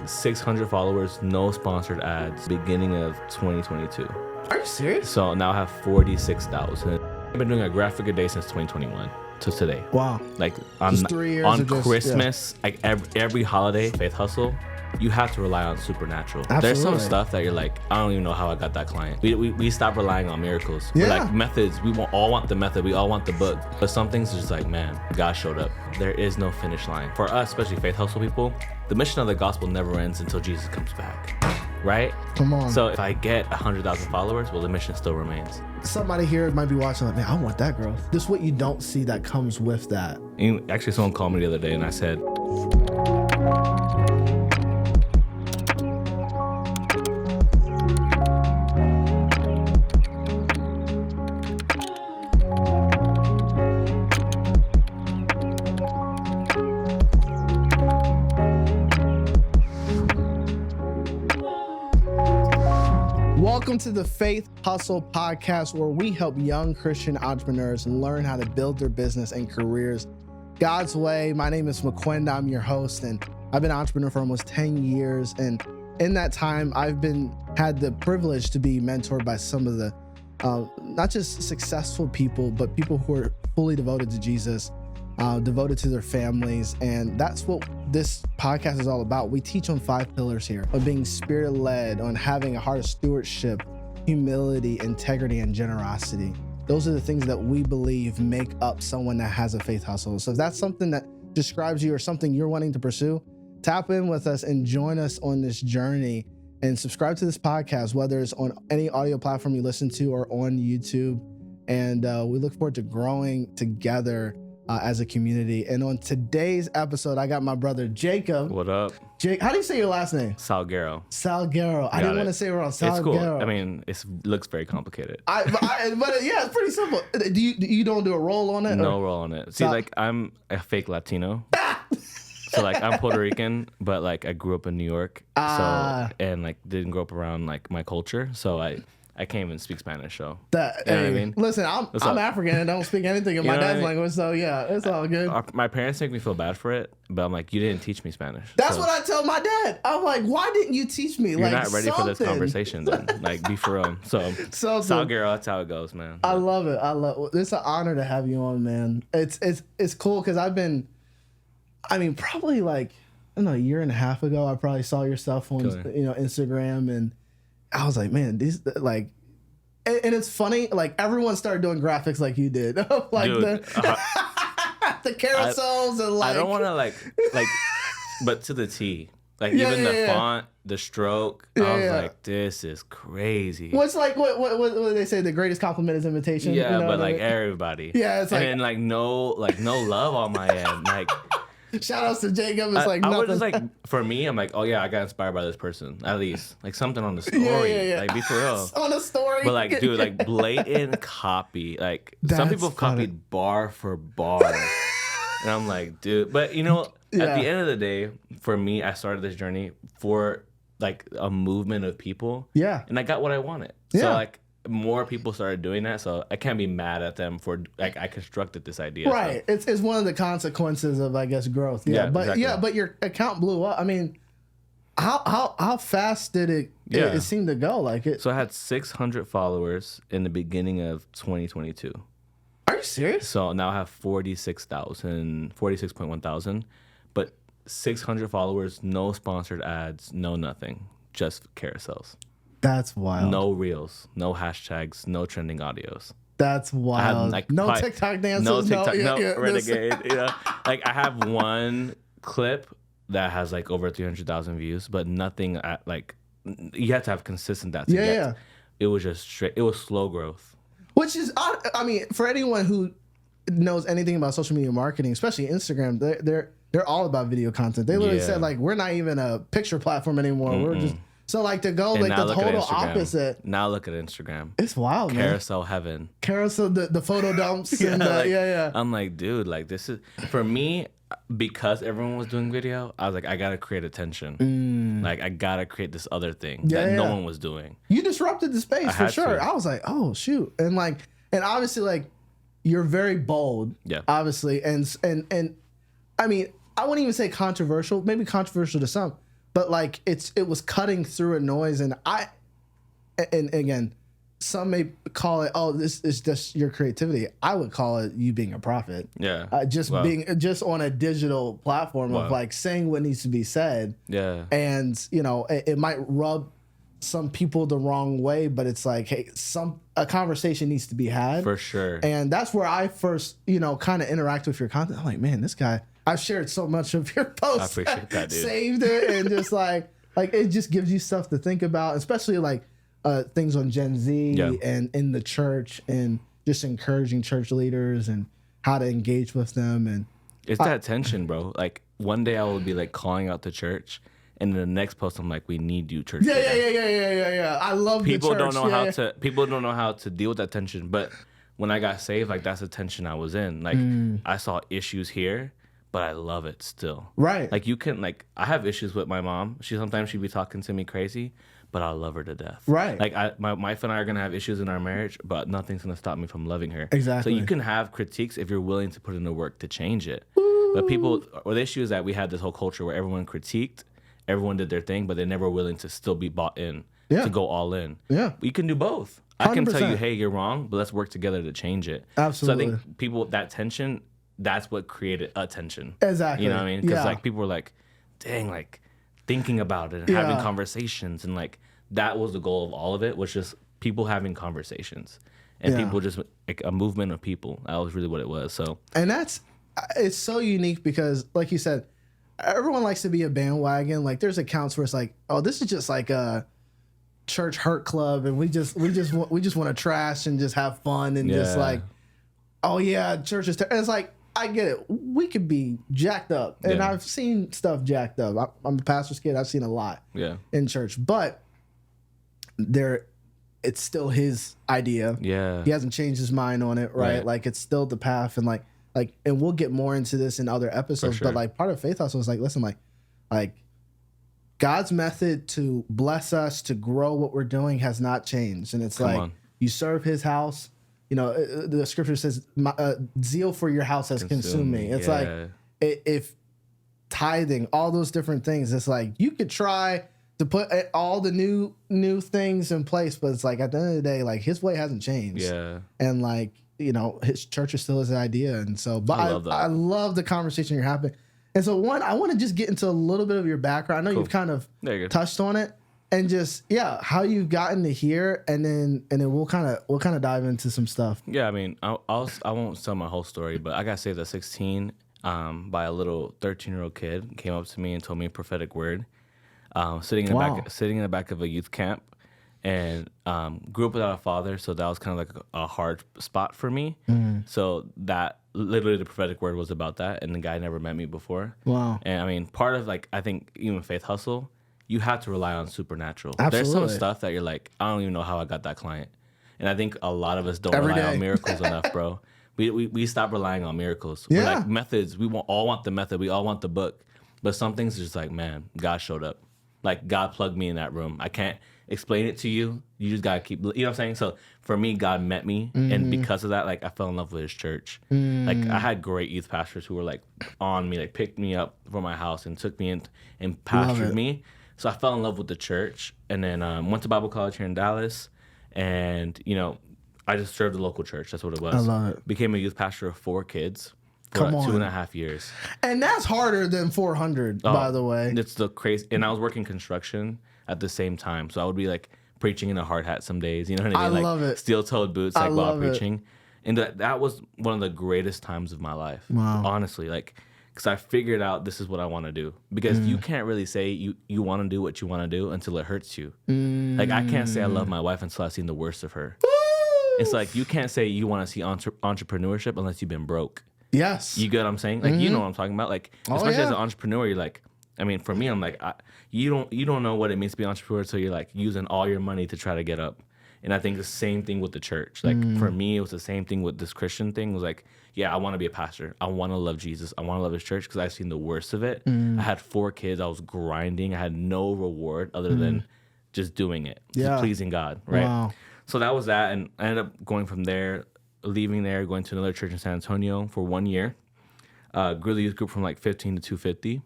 600 followers, no sponsored ads, beginning of 2022. Are you serious? So now I have 46,000. I've been doing a graphic a day since 2021 to today. Wow. Like on, Just 3 years on of just- Christmas, like every holiday, Faith Hustle, you have to rely on supernatural. There's some Absolutely. stuff that you're like, I don't even know how I got that client. We stop relying on miracles. We're Yeah. like methods. We all want the method. We all want the book. But some things are just like, man, God showed up. There is no finish line. For us, especially Faith Hustle people, the mission of the gospel never ends until Jesus comes back. Right? Come on. So if I get 100,000 followers, well, the mission still remains. Somebody here might be watching like, man, I want that growth. Just what you don't see that comes with that. And actually, someone called me the other day and I said, Welcome to the Faith Hustle podcast, where we help young Christian entrepreneurs learn how to build their business and careers God's way. My name is McQuinn. I'm your host, and I've been an entrepreneur for almost 10 years. And in that time, I've had the privilege to be mentored by some of the not just successful people, but people who are fully devoted to Jesus, devoted to their families. And that's what this podcast is all about. We teach on 5 pillars here of being spirit-led, on having a heart of stewardship, humility, integrity, and generosity. Those are the things that we believe make up someone that has a faith hustle. So if that's something that describes you or something you're wanting to pursue, tap in with us and join us on this journey, and subscribe to this podcast, whether it's on any audio platform you listen to or on YouTube. And we look forward to growing together as a community. And on today's episode, I got my brother Jacob. what up? Jake, how do you say your last name? Sulguero. Sulguero. I didn't want to say it wrong. It's cool. Sulguero. I mean, it looks very complicated. But yeah, it's pretty simple. Do you don't do a roll on it? No or? roll on it. See, like I'm a fake Latino. So like I'm Puerto Rican, but like I grew up in New York. And like didn't grow up around like my culture. So I can't even speak Spanish, so you know what I mean? Listen, I'm African and don't speak anything in my dad's language, so yeah, it's all good. My parents make me feel bad for it, but I'm like, you didn't teach me Spanish. That's what I tell my dad. I'm like, why didn't you teach me? You're not ready for this conversation then. Like, be for real. So Sulguero, that's how it goes, man. I love it. It's an honor to have you on, man. It's cool because probably like, I don't know, a year and a half ago, I probably saw your stuff on Instagram, and I was like, man, these like, and it's funny, like everyone started doing graphics like you did, like dude, the carousels and like. I don't want to like, but to the T, like even the font, the stroke. I was like, this is crazy. What's like what do they say? The greatest compliment is imitation. Yeah, you know but like everybody. Yeah, it's like, and like no love on my end, like. Shout outs to Jacob. It's like I nothing. was just like, for me, I'm like, oh yeah, I got inspired by this person. At least like something on the story. Like be for real. On the story. But like, dude, like blatant copy. Like some people have copied bar for bar. And I'm like, dude. But you know, at the end of the day, for me, I started this journey for like a movement of people. Yeah. And I got what I wanted. Yeah. So like more people started doing that, so I can't be mad at them for like I constructed this idea. Right. So. It's one of the consequences of, I guess, growth. Yeah. But exactly. But your account blew up. I mean, how fast did it seem to go? Like it. So I had 600 followers in the beginning of 2022. Are you serious? So now I have 46.1 thousand, but 600 followers, no sponsored ads, no nothing, just carousels. That's wild. No reels, no hashtags, no trending audios. That's wild. No TikTok dances. No TikTok. Renegade. Like I have one clip that has like over 300,000 views, but nothing at like. You have to have consistent that. It was just straight. It was slow growth. Which is, I mean, for anyone who knows anything about social media marketing, especially Instagram, they're all about video content. They literally said like, we're not even a picture platform anymore. Mm-mm. We're just. So like to go like the total opposite. Now look at Instagram. It's wild, man. Carousel heaven. Carousel, the photo dumps. And I'm like, dude, like this is for me, because everyone was doing video. I was like, I gotta create attention. Like I gotta create this other thing that no one was doing. You disrupted the space for sure. I was like, oh shoot, and obviously like you're very bold. Yeah. Obviously, and I mean, I wouldn't even say controversial. Maybe controversial to some. but like it was cutting through a noise, and again, some may call it, oh, this is just your creativity. I would call it you being a prophet. Yeah. Being just on a digital platform of like saying what needs to be said. Yeah. And, you know, it might rub some people the wrong way, but it's like, hey, a conversation needs to be had. For sure. And that's where I first, you know, kind of interact with your content. I'm like, man, this guy, I've shared so much of your posts. I appreciate that, dude. Saved it, and just like it just gives you stuff to think about, especially like things on Gen Z and in the church, and just encouraging church leaders and how to engage with them. And it's that tension, bro. Like one day I will be like calling out the church, and in the next post I'm like, we need you, church. Yeah. I love people the church. don't know how to. People don't know how to deal with that tension. But when I got saved, like that's the tension I was in. Like I saw issues here, but I love it still. Right. Like you can like I have issues with my mom. Sometimes she'd be talking to me crazy, but I love her to death. Right. Like my wife and I are gonna have issues in our marriage, but nothing's gonna stop me from loving her. Exactly. So you can have critiques if you're willing to put in the work to change it. But the issue is that we had this whole culture where everyone critiqued, everyone did their thing, but they're never willing to still be bought in, to go all in. Yeah. You can do both. I can 100%. tell you, hey, you're wrong, but let's work together to change it. Absolutely. So I think people, that tension, that's what created a tension. Exactly. You know what I mean? Because like people were like, dang, like thinking about it and having conversations, and like that was the goal of all of it, was just people having conversations and people just like a movement of people. That was really what it was. So, and it's so unique because, like you said, everyone likes to be a bandwagon. Like there's accounts where it's like, oh, this is just like a church hurt club, and we just want to trash and just have fun and just like, oh yeah, church is. And it's like, I get it. We could be jacked up, and I've seen stuff jacked up. I'm a pastor's kid. I've seen a lot in church, but it's still his idea. Yeah, he hasn't changed his mind on it, right? Like it's still the path, and like, and we'll get more into this in other episodes. But like part of Faith Hustle is like, listen, like God's method to bless us, to grow what we're doing has not changed, and it's you serve His house. You know, the scripture says, zeal for your house has consumed me. It's like, if tithing, all those different things, it's like, you could try to put all the new things in place, but it's like, at the end of the day, like His way hasn't changed. Yeah. And like, you know, His church is still His idea. And so, but I love the conversation you're having. And so I want to just get into a little bit of your background. I know you've kind of touched on it. And just how you've gotten to here, and then we'll kind of dive into some stuff. Yeah, I mean, I won't tell my whole story, but I got saved at 16 by a little 13-year-old kid. Came up to me and told me a prophetic word. Sitting in the back of a youth camp, and grew up without a father, so that was kind of like a hard spot for me. So that literally the prophetic word was about that, and the guy never met me before. Wow. And I mean, part of like I think even Faith Hustle, you have to rely on supernatural. Absolutely. There's some stuff that you're like, I don't even know how I got that client. And I think a lot of us don't rely on miracles enough, bro. We stop relying on miracles. Yeah. We're like methods. We all want the method. We all want the book. But some things are just like, man, God showed up. Like God plugged me in that room. I can't explain it to you. You just gotta keep, you know what I'm saying? So for me, God met me, and because of that, like I fell in love with His church. Like I had great youth pastors who were like on me, like picked me up from my house and took me in and pastored me. So I fell in love with the church, and then went to Bible college here in Dallas, and you know, I just served the local church. That's what it was. I love it. Became a youth pastor of 4 kids for 2.5 years. And that's harder than 400, by the way. It's the crazy. And I was working construction at the same time, so I would be like preaching in a hard hat some days. You know what I mean? I love it. Steel-toed boots, like while preaching. And that was one of the greatest times of my life. Wow. Honestly, like. Because I figured out this is what I want to do. Because you can't really say you want to do what you want to do until it hurts you. Like, I can't say I love my wife until I've seen the worst of her. It's like, you can't say you want to see entrepreneurship unless you've been broke. Yes. You get what I'm saying? Like, you know what I'm talking about? Like, especially as an entrepreneur, you're like, I mean, for me, I'm like, you don't know what it means to be an entrepreneur until you're like using all your money to try to get up. And I think the same thing with the church. Like, for me, it was the same thing with this Christian thing. It was like, yeah, I want to be a pastor. I want to love Jesus. I want to love His church because I've seen the worst of it. I had 4 kids. I was grinding. I had no reward other than just doing it, just pleasing God, right? Wow. So that was that. And I ended up going from there, leaving there, going to another church in San Antonio for 1 year. Grew the youth group from like 15 to 250.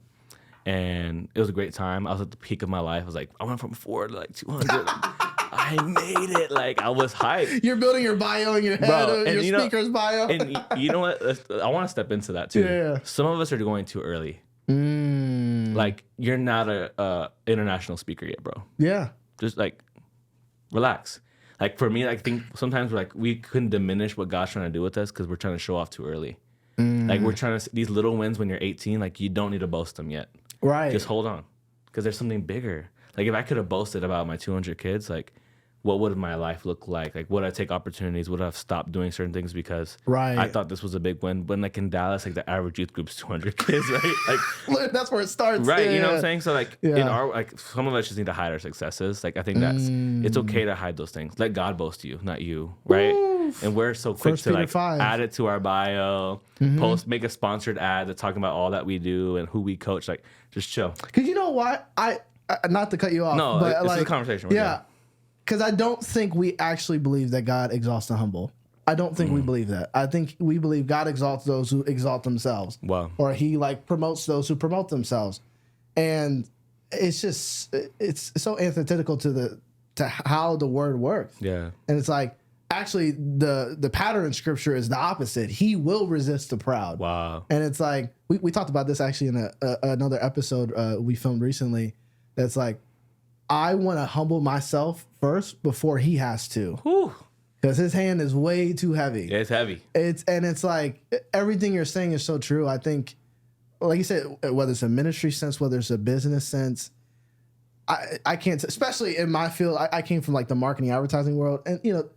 And it was a great time. I was at the peak of my life. I was like, I went from 4 to like 200. I made it. Like, I was hyped. You're building your bio in your head, Bro, your speaker's bio. And you know what? I want to step into that too. Yeah. Some of us are going too early. Like, you're not a international speaker yet, bro. Yeah. Just like, relax. Like, for me, I think sometimes we couldn't diminish what God's trying to do with us because we're trying to show off too early. Like, we're trying to, these little wins when you're 18, like, you don't need to boast them yet. Right. Just hold on, because there's something bigger. Like, if I could have boasted about my 200 kids, like, what would my life look like? Like, would I take opportunities? Would I have stopped doing certain things because I thought this was a big win? When, like, in Dallas, like, the average youth group's 200 kids, right? Like, that's where it starts. Right, Yeah. you know what I'm saying? So, like, in our, like, some of us just need to hide our successes. Like, I think it's okay to hide those things. Let God boast you, not you, right? Oof. And we're so quick to, like, 5. Add it to our bio, make a sponsored ad that's talking about all that we do and who we coach. Like, just chill. Because you know what? I not to cut you off. No, but it's like, a conversation. Yeah. Because I don't think we actually believe that God exalts the humble. I don't think we believe that. I think we believe God exalts those who exalt themselves. Wow. Or he like promotes those who promote themselves. And it's just, it's so antithetical to how the word works. Yeah. And it's like, actually the pattern in scripture is the opposite. He will resist the proud. Wow. And it's like, we talked about this actually in another episode we filmed recently. That's like, I want to humble myself first before he has to. Because his hand is way too heavy. Yeah, it's heavy. It's like everything you're saying is so true. I think, like you said, whether it's a ministry sense, whether it's a business sense, I can't, especially in my field, I came from like the marketing advertising world. And, you know,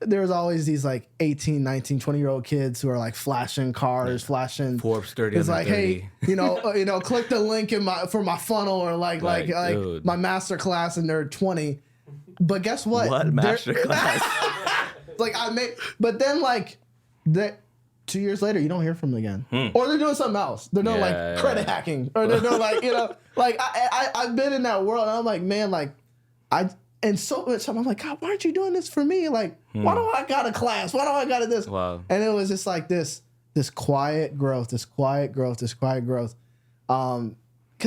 there's always these like 18, 19, 20-year-old kids who are like flashing cars, flashing Forbes 30. It's like, 30. hey, you know, click the link for my funnel or like my master class, and they're 20. But guess what? What master class? Like but then like that 2 years later, you don't hear from them again, or they're doing something else. They're doing like credit hacking, or they're doing like like I've been in that world, and I'm like, man, like and so much time, I'm like, God, why aren't you doing this for me? Like, why do I got a class? Why do I got this? Wow. And it was just like this quiet growth. Because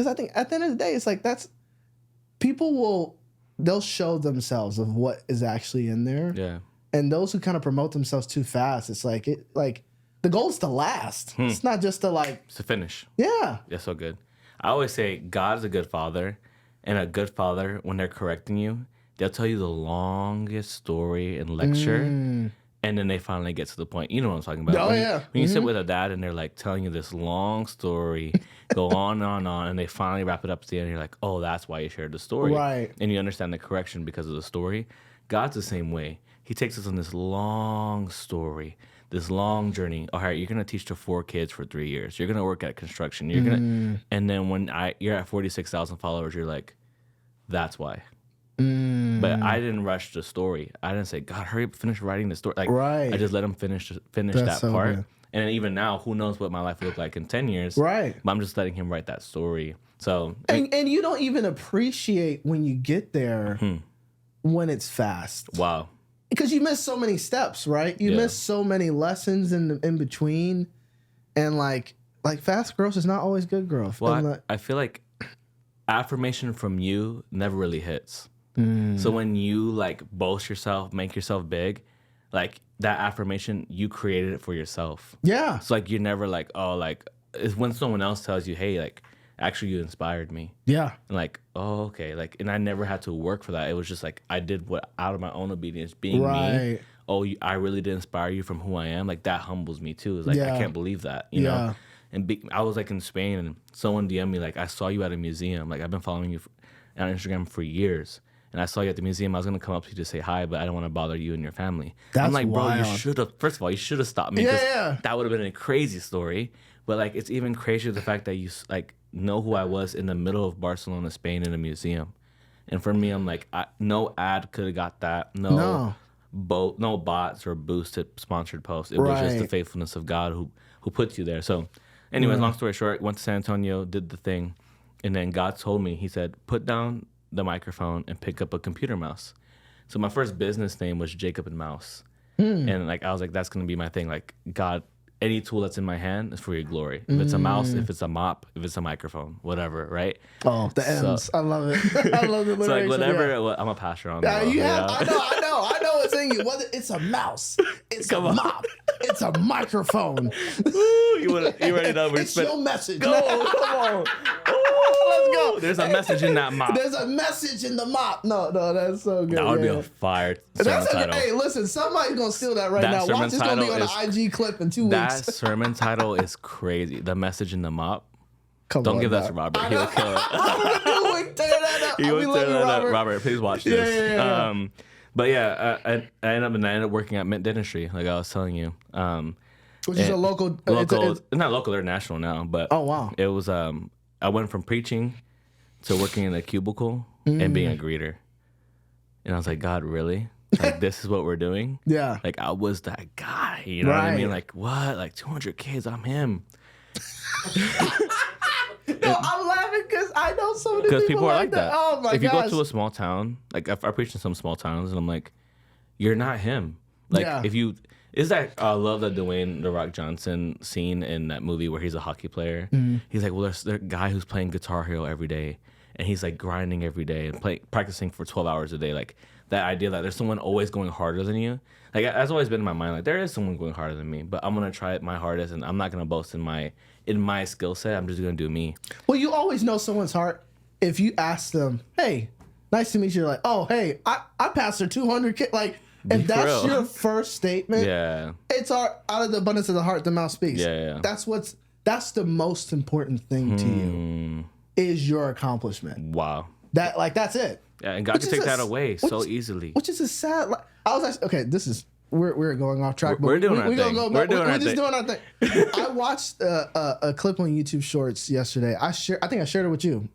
I think at the end of the day, it's like they'll show themselves of what is actually in there. Yeah. And those who kind of promote themselves too fast, it's like the goal is to last. It's not just to like. It's to finish. Yeah. That's so good. I always say God's a good father, and a good father, when they're correcting you, they'll tell you the longest story and lecture, and then they finally get to the point. You know what I'm talking about. Oh, yeah. When you sit with a dad and they're like telling you this long story, go on and on, and they finally wrap it up at the end, and you're like, oh, that's why you shared the story. Right. And you understand the correction because of the story. God's the same way. He takes us on this long story, this long journey. All right, you're going to teach to 4 kids for 3 years. You're going to work at construction. You're going to, and then when you're at 46,000 followers, you're like, that's why. But I didn't rush the story. I didn't say, God, hurry up, finish writing the story. Like, I just let him finish that so part. good. And even now, who knows what my life will look like in 10 years. Right. But I'm just letting him write that story. So, and you don't even appreciate when you get there when it's fast. Wow. Because you miss so many steps, right? You miss so many lessons in between. And like fast growth is not always good growth. Well, I feel like affirmation from you never really hits. So when you like boast yourself, make yourself big, like that affirmation, you created it for yourself. Yeah. So like you're never like, oh, like it's when someone else tells you, hey, like actually you inspired me. Yeah. And like, oh, okay. Like, and I never had to work for that. It was just like I did what out of my own obedience, being me. Oh, I really did inspire you from who I am. Like that humbles me too. It's like I can't believe that, you know. And I was like in Spain, and someone DM'd me like, I saw you at a museum. Like I've been following you on Instagram for years. And I saw you at the museum. I was going to come up to you to say hi, but I don't want to bother you and your family. I'm like, bro, you should have, first of all, you should have stopped me. Yeah. That would have been a crazy story. But like, it's even crazier the fact that you like know who I was in the middle of Barcelona, Spain in a museum. And for me, I'm like, no ad could have got that. No bots or boosted sponsored posts. It was just the faithfulness of God who put you there. So anyways, long story short, went to San Antonio, did the thing. And then God told me, he said, put down the microphone and pick up a computer mouse. So my first business name was Jacob and Mouse. And like I was like, that's gonna be my thing. Like God any tool that's in my hand is for your glory. If it's a mouse, if it's a mop, if it's a microphone, whatever, right? Oh, the M's. I love it. I love the So like whatever. Well, I'm a pastor on that. I know it's in you. Whether it's a mouse, it's a mop, it's a microphone. You already know. It's your message. Go, come on. Let's go. There's a message in that mop. There's a message in the mop. No, that's so good. That would be a fire sermon title. Hey, listen, somebody's gonna steal that now. Watch, it's gonna be on an IG clip in 2 weeks. That sermon title is crazy. The message in the mop. Don't give that to Robert. He will kill it. He would tear that up. Robert, please watch this. Yeah. But yeah, I ended up working at Mint Dentistry, like I was telling you. Which is a local. It's not local; they're national now. But oh wow, it was. I went from preaching to working in a cubicle and being a greeter, and I was like, God, really? Like this is what we're doing? Yeah. Like I was that guy. You know what I mean? Like what? Like 200 kids. I'm him. No, I'm laughing because I know so many people are like that. Oh my gosh. If you go to a small town, like I preach in some small towns, and I'm like, you're not him. Like if you is that I love that Dwayne The Rock Johnson scene in that movie where he's a hockey player. He's like, well, there's a guy who's playing Guitar Hero every day, and he's like grinding every day and practicing for 12 hours a day. Like that idea that there's someone always going harder than you. Like that's always been in my mind. Like there is someone going harder than me, but I'm gonna try my hardest, and I'm not gonna boast in my skill set. I'm just gonna do me. Well, you always know someone's heart if you ask them, "Hey, nice to meet you." You're like, "Oh, hey, I pastored 200 kids." Like, if that's your first statement, it's out of the abundance of the heart the mouth speaks. Yeah. That's the most important thing to you is your accomplishment. Wow. That's it. Yeah, and God can take that away so easily. Which is a sad. I was actually okay. This is we're going off track. We're doing our thing. We're just doing our thing. I watched a clip on YouTube Shorts yesterday. I think I shared it with you.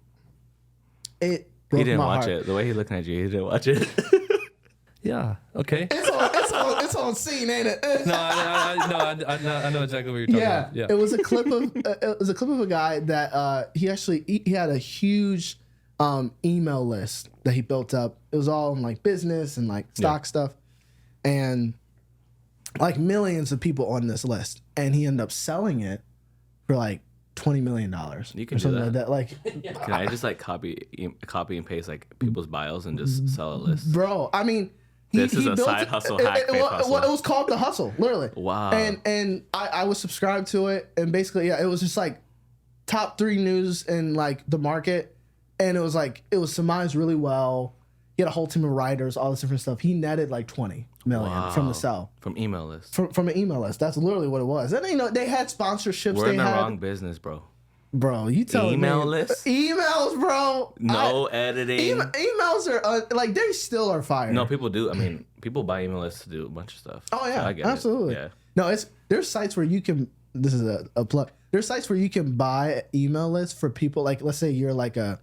He didn't watch it. The way he looking at you, he didn't watch it. Yeah. Okay. It's on scene, ain't it? No, I know exactly what you're talking about. Yeah. It was a clip of a guy that he had a huge email list that he built up. It was all in like business and like stock stuff, and like millions of people on this list. And he ended up selling it for like $20 million. You can do that. Like, can I just like copy and paste like people's bios and just sell a list? Bro, I mean, this is a side hustle hack. It was called The Hustle, literally. Wow. And I was subscribed to it, and basically, it was just like top 3 news in like the market, and it was surmised really well. He had a whole team of writers, all this different stuff. He netted like 20 million from the sell. From email list. From an email list. That's literally what it was. And they had sponsorships. We're in the wrong business, bro. Bro, you tell me. Email list? Emails, bro. No editing. Emails are like they still are fire. No, people do. I mean, people buy email lists to do a bunch of stuff. Oh yeah, so I get absolutely. Yeah. No, there's sites where you can. This is a plug. There's sites where you can buy email lists for people. Like, let's say you're like a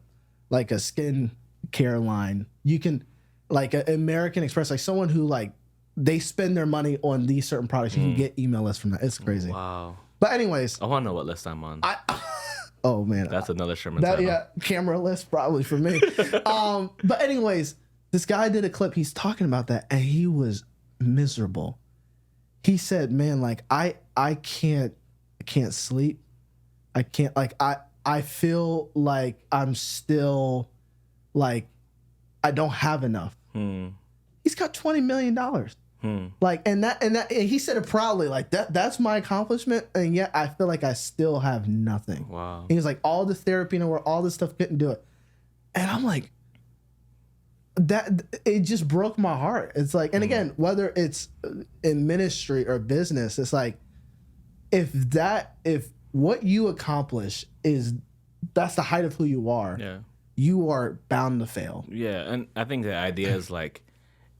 skin care line. You can like an American Express, like someone who like they spend their money on these certain products. You can get email lists from that. It's crazy. Wow. But anyways, I want to know what list I'm on. Oh man, that's another Sherman title. Yeah, camera list probably for me. But anyways, this guy did a clip. He's talking about that, and he was miserable. He said, "Man, like I can't sleep. I can't like I feel like I'm still like I don't have enough." He's got $20 million. Like and he said it proudly, like that's my accomplishment, and yet I feel like I still have nothing. Wow. And he was like, all the therapy in the world, all this stuff couldn't do it. And I'm like, that it just broke my heart. It's like, and again, whether it's in ministry or business, it's like if what you accomplish that's the height of who you are, you are bound to fail. Yeah, and I think the idea is like,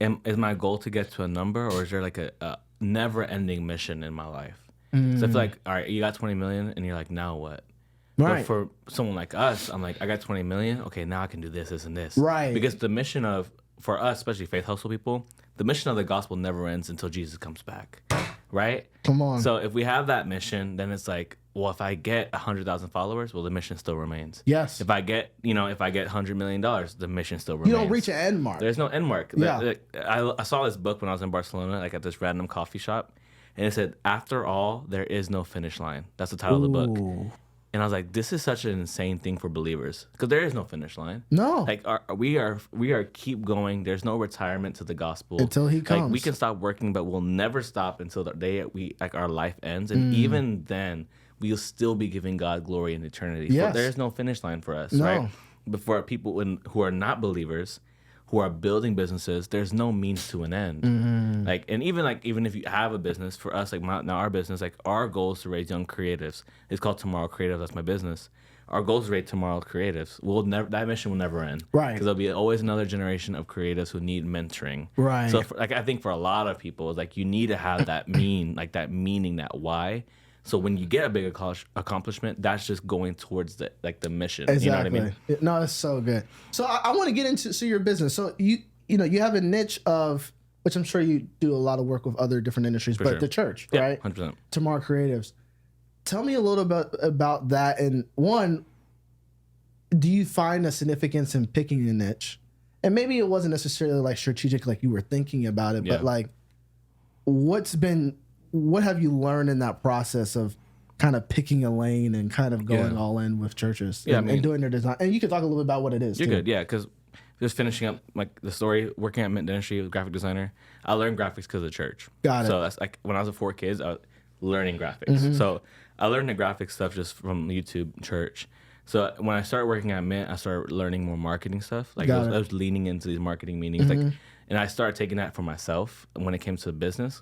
is my goal to get to a number, or is there like a never-ending mission in my life? So I feel like, all right, you got 20 million, and you're like, now what? Right. But for someone like us, I'm like, I got 20 million. Okay, now I can do this, this, and this. Right. Because the mission for us, especially Faith Hustle people, the mission of the gospel never ends until Jesus comes back. Right? Come on. So if we have that mission, then it's like, well, if I get 100,000 followers, well, the mission still remains. Yes. If I get $100 million, the mission still remains. You don't reach an end mark. There's no end mark. Yeah. I saw this book when I was in Barcelona, like at this random coffee shop, and it said, "After all, there is no finish line." That's the title of the book. And I was like, this is such an insane thing for believers, because there is no finish line. No. Like we are keep going. There's no retirement to the gospel until he comes. Like, we can stop working, but we'll never stop until the day our life ends. And even then, we'll still be giving God glory in eternity. Yes. There is no finish line for us, right? But for people who are not believers, who are building businesses, there's no means to an end. Like, and even if you have a business, for us, like now our business, like our goal is to raise young creatives. It's called Tomorrow Creative. That's my business. Our goal is to raise tomorrow creatives. That mission will never end, right? Because there'll be always another generation of creatives who need mentoring, right? So, I think for a lot of people, it's like you need to have that meaning, that why. So when you get a big accomplishment, that's just going towards the mission. Exactly. You know what I mean? No, it's so good. So I want to get into your business. So you have a niche of, which I'm sure you do a lot of work with other different industries, but the church, right? 100%. Tomorrow Creatives. Tell me a little bit about that. And one, do you find a significance in picking a niche? And maybe it wasn't necessarily like strategic, like you were thinking about it, but like, what have you learned in that process of kind of picking a lane and kind of going all in with churches and doing their design? And you can talk a little bit about what it is. You're good, yeah, because just finishing up like the story, working at Mint Dentistry as a graphic designer, I learned graphics because of church. Got it. So that's like when I was with 4 kids, I was learning graphics. So I learned the graphic stuff just from YouTube, church. So when I started working at Mint, I started learning more marketing stuff. Like I was leaning into these marketing meetings, and I started taking that for myself when it came to business.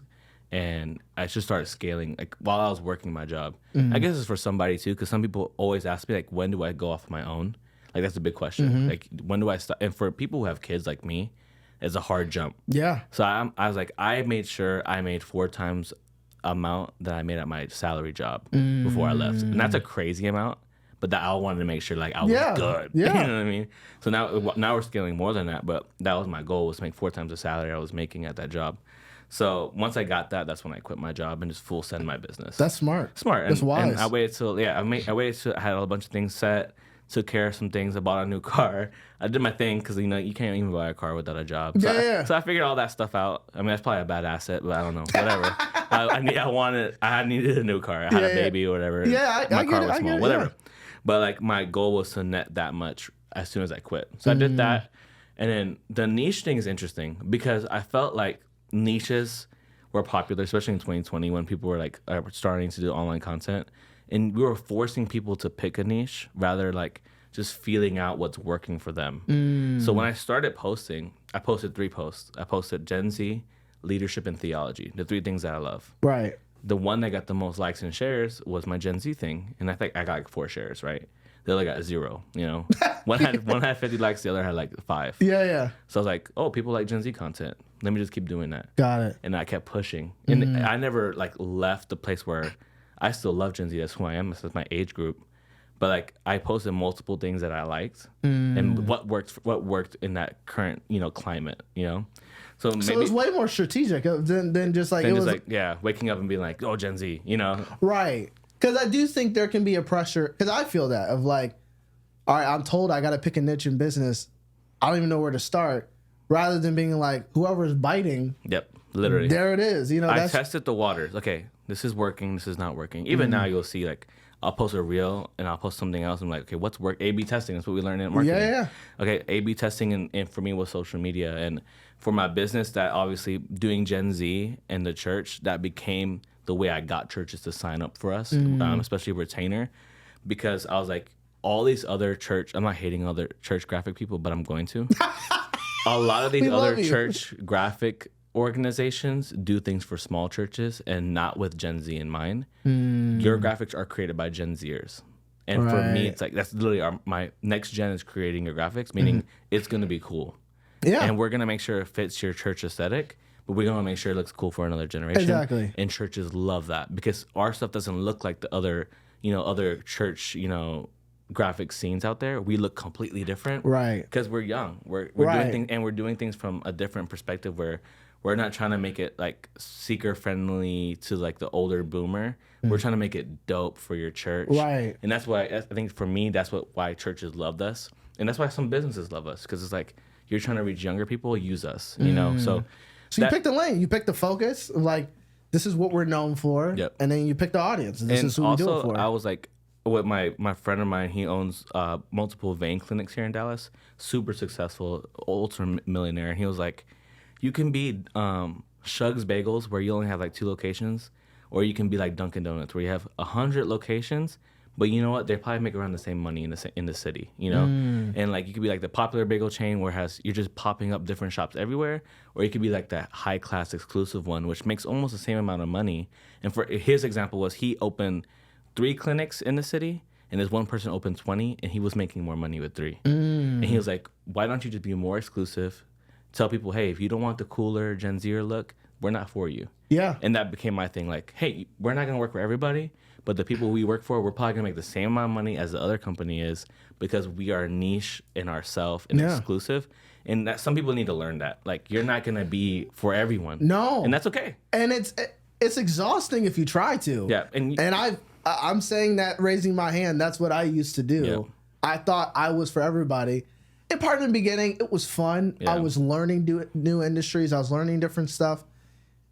And I just started scaling like while I was working my job. I guess it's for somebody too, because some people always ask me like, when do I go off my own? Like that's a big question. Like when do I start? And for people who have kids like me, it's a hard jump. Yeah. So I was like, I made sure I made 4 times amount that I made at my salary job before I left, and that's a crazy amount. But that I wanted to make sure like I was good. Yeah. You know what I mean? So now we're scaling more than that, but that was my goal, was to make 4 times the salary I was making at that job. So once I got that, that's when I quit my job and just full send my business. That's smart. That's wise. And I waited till I waited till I had a bunch of things set, took care of some things. I bought a new car. I did my thing because you can't even buy a car without a job. So so I figured all that stuff out. I mean, that's probably a bad asset, but I don't know. Whatever. I needed a new car. I had a baby or whatever. My car was small. Whatever. But like my goal was to net that much as soon as I quit. So I did that, and then the niche thing is interesting because I felt like niches were popular, especially in 2020 when people were like starting to do online content, and we were forcing people to pick a niche rather like just feeling out what's working for them. So when I started posting, I posted 3 posts. I posted Gen Z, leadership, and theology, the 3 things that I love. Right. The one that got the most likes and shares was my Gen Z thing, and I think I got like 4 shares, right? The other got 0, One had 50 likes, the other had like 5. Yeah. So I was like, oh, people like Gen Z content. Let me just keep doing that. Got it. And I kept pushing. And I never like left the place where I still love Gen Z. That's who I am. That's my age group. But like I posted multiple things that I liked and what worked in that current, climate, So maybe, it was way more strategic than just like, waking up and being like, oh, Gen Z, Right. Because I do think there can be a pressure, because I feel that of like, all right, I'm told I got to pick a niche in business. I don't even know where to start. Rather than being like, whoever's biting. Yep, literally. There it is. I tested the waters. Okay, this is working. This is not working. Even now you'll see like, I'll post a reel and I'll post something else. I'm like, okay, what's work? A/B testing. That's what we learned in marketing. Yeah. Okay, A/B testing and for me was social media. And for my business, that obviously doing Gen Z and the church, that became the way I got churches to sign up for us, especially retainer, because I was like, all these other church, I'm not hating other church graphic people, but I'm going to. A lot of these other church graphic organizations do things for small churches and not with Gen Z in mind. Your graphics are created by Gen Zers. And for me, it's like, that's literally my next gen is creating your graphics, meaning it's going to be cool. Yeah. And we're going to make sure it fits your church aesthetic, but we're going to make sure it looks cool for another generation. Exactly. And churches love that because our stuff doesn't look like the other, other church, graphic scenes out there. We look completely different. Right. Because we're young. We're doing things, and we're doing things from a different perspective where we're not trying to make it like seeker friendly to like the older boomer. We're trying to make it dope for your church. Right. And that's why I think for me, that's why churches loved us. And that's why some businesses love us, because it's like, you're trying to reach younger people, use us, So you picked a lane. You picked the focus. Like, this is what we're known for. Yep. And then you pick the audience. And this is who we do it for. I was like, with my friend of mine, he owns multiple vein clinics here in Dallas. Super successful, ultra millionaire. And he was like, you can be Shug's Bagels, where you only have like 2 locations, or you can be like Dunkin' Donuts, where you have 100 locations. But you know what? They probably make around the same money in the city, you know? And like you could be like the popular bagel chain where you're just popping up different shops everywhere, or you could be like that high class exclusive one, which makes almost the same amount of money. And for his example was he opened 3 clinics in the city, and this one person opened 20, and he was making more money with 3. And he was like, why don't you just be more exclusive? Tell people, hey, if you don't want the cooler Gen Zer look, we're not for you. Yeah. And that became my thing. Like, hey, we're not going to work for everybody, but the people we work for, we're probably going to make the same amount of money as the other company is, because we are niche in ourselves and exclusive. And that some people need to learn that. Like, you're not going to be for everyone. No. And that's okay. And it's exhausting if you try to. Yeah. And I'm saying that, raising my hand, that's what I used to do. Yeah. I thought I was for everybody. And part of the beginning, it was fun. Yeah. I was learning new industries. I was learning different stuff.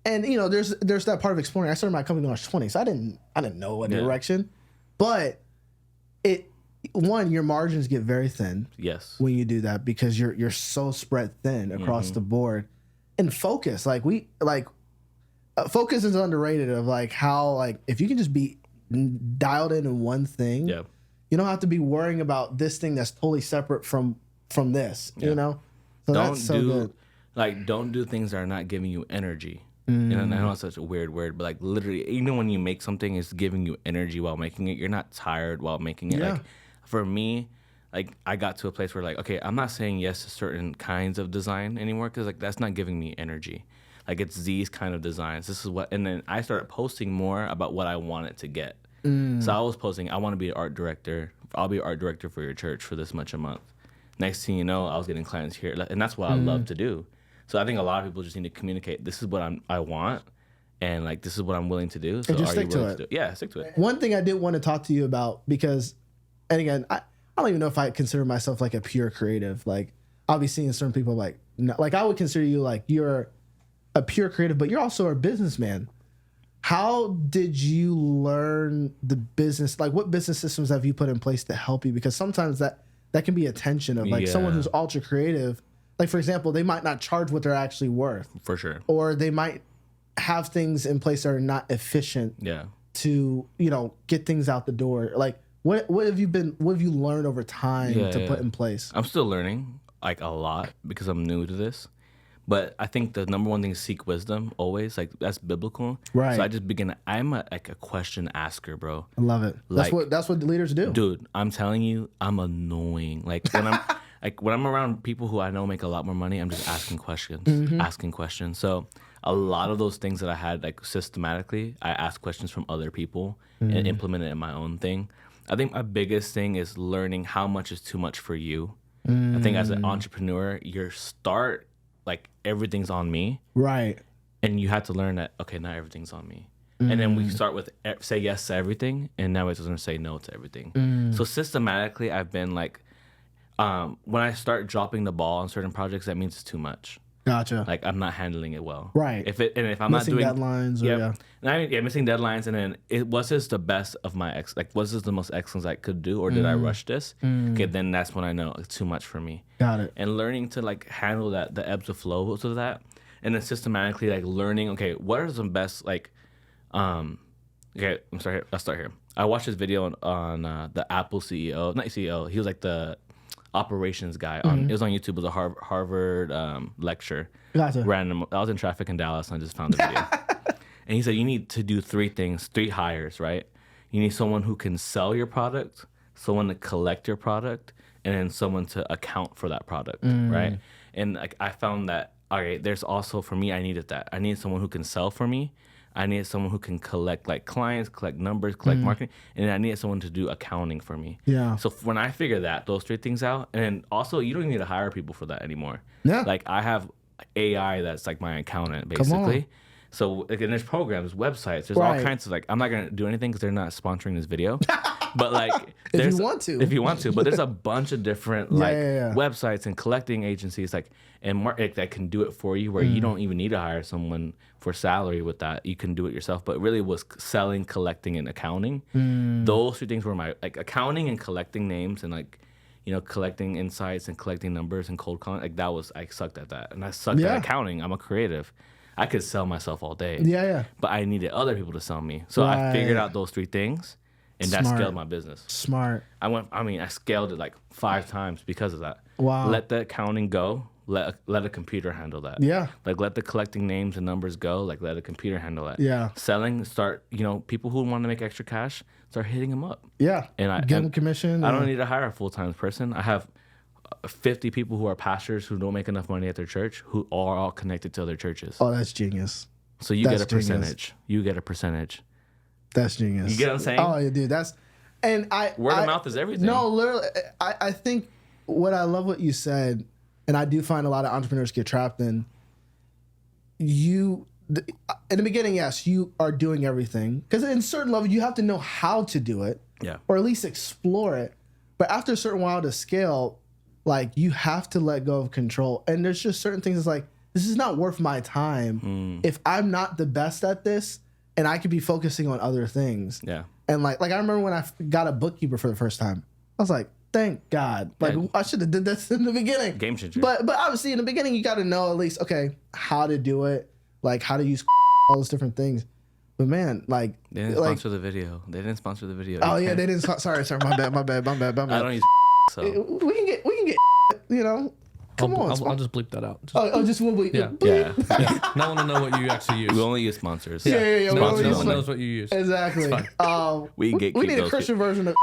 And you know, there's that part of exploring. I started my company when I was 20, so I didn't know a direction. But your margins get very thin. Yes. When you do that, because you're so spread thin across the board. And focus, focus is underrated. Of like how, like, if you can just be dialed in one thing, you don't have to be worrying about this thing that's totally separate from this. You know, so that's so good. Like, don't do things that are not giving you energy. You know, and I know it's such a weird word, but like literally, even when you make something, it's giving you energy while making it. You're not tired while making it. Yeah. Like, for me, like, I got to a place where like, okay, I'm not saying yes to certain kinds of design anymore, because like that's not giving me energy. Like, it's these kind of designs. This is what, and then I started posting more about what I wanted to get. So I was posting, I want to be an art director. I'll be an art director for your church for this much a month. Next thing you know, I was getting clients here, and that's what I love to do. So I think a lot of people just need to communicate. This is what I want, and like this is what I'm willing to do. So and just are stick you willing to it. to do? Yeah, stick to it. One thing I did want to talk to you about, because, and again, I don't even know if I consider myself like a pure creative. Like, I'll be seeing certain people like I would consider you like you're a pure creative, but you're also a businessman. How did you learn the business? Like, what business systems have you put in place to help you? Because sometimes that can be a tension of like someone who's ultra creative. Like, for example, they might not charge what they're actually worth. For sure. Or they might have things in place that are not efficient. Yeah. To, get things out the door. Like, what have you learned over time to put in place? I'm still learning, like, a lot, because I'm new to this. But I think the number one thing is seek wisdom always. Like, that's biblical. Right. So I just I'm a question asker, bro. I love it. Like, that's what the leaders do. Dude, I'm telling you, I'm annoying. Like, when I'm around people who I know make a lot more money, I'm just asking questions. So a lot of those things that I had, like, systematically, I ask questions from other people and implement it in my own thing. I think my biggest thing is learning how much is too much for you. I think as an entrepreneur, like, everything's on me. Right. And you have to learn that, okay, not everything's on me. And then we start with say yes to everything, and now we're just going to say no to everything. So systematically, I've been like, when I start dropping the ball on certain projects, that means it's too much. Gotcha. Like, I'm not handling it well. Right. If I'm missing not doing deadlines, missing deadlines, and then was this the best of my was this the most excellence I could do, or did I rush this? Okay, then that's when I know it's too much for me. Got it. And learning to like handle the ebbs and flows of that, and then systematically like learning. Okay, what are some best okay, I'm sorry. Let's start here. I watched this video on the Apple CEO, not CEO. He was like the operations guy it was on YouTube. It was a Harvard lecture. Gotcha. Random. I was in traffic in Dallas and I just found the video. And he said you need to do 3 hires, right? You need someone who can sell your product, someone to collect your product, and then someone to account for that product, right? And like I found that, all right, there's also, for me, I needed that. I needed someone who can sell for me. I needed someone who can collect like clients, collect numbers, collect marketing, and then I needed someone to do accounting for me. Yeah. So when I figure those 3 things out, and also you don't need to hire people for that anymore. Yeah. Like I have AI that's like my accountant basically. So like, and there's programs, websites, there's all kinds of like, I'm not gonna do anything because they're not sponsoring this video. But like, if you want to, but there's a bunch of different websites and collecting agencies that can do it for you, where you don't even need to hire someone for salary with that. You can do it yourself. But it really was selling, collecting, and accounting. Those two things were my accounting and collecting names and collecting insights and collecting numbers and cold calling. Like I sucked at that, and I sucked at accounting. I'm a creative. I could sell myself all day. Yeah. But I needed other people to sell me. So I figured out those 3 things, and that scaled my business. Smart. I scaled it like 5 times because of that. Wow. Let the accounting go. Let a computer handle that. Yeah. Like let the collecting names and numbers go. Like let a computer handle that. Yeah. Selling, start, people who want to make extra cash, start hitting them up. Yeah. And give them commission. I don't need to hire a full-time person. I have 50 people who are pastors who don't make enough money at their church who are all connected to other churches. Oh, that's genius. So you get a percentage. You get a percentage. That's genius. You get what I'm saying? Oh, yeah, dude. Word of mouth is everything. No, literally. I think I love what you said, and I do find a lot of entrepreneurs get trapped in. In the beginning, yes, you are doing everything. Because in a certain level, you have to know how to do it. Yeah. Or at least explore it. But after a certain while to scale, like, you have to let go of control. And there's just certain things that's like, this is not worth my time if I'm not the best at this and I could be focusing on other things. Yeah. And like I remember when I got a bookkeeper for the first time, I was like, thank God. Like I should have did this in the beginning. Game changer. But obviously in the beginning, you got to know at least, okay, how to do it, like how to use all those different things. But man, like they didn't sponsor the video. They didn't sponsor the video. Oh yeah, they didn't. Sorry, my bad. I don't use so we can get Come on. I'll just bleep that out. Just we'll bleep. Yeah. No one will know what you actually use. We only use sponsors. Yeah. No one knows what you use. Exactly. We need a Christian version of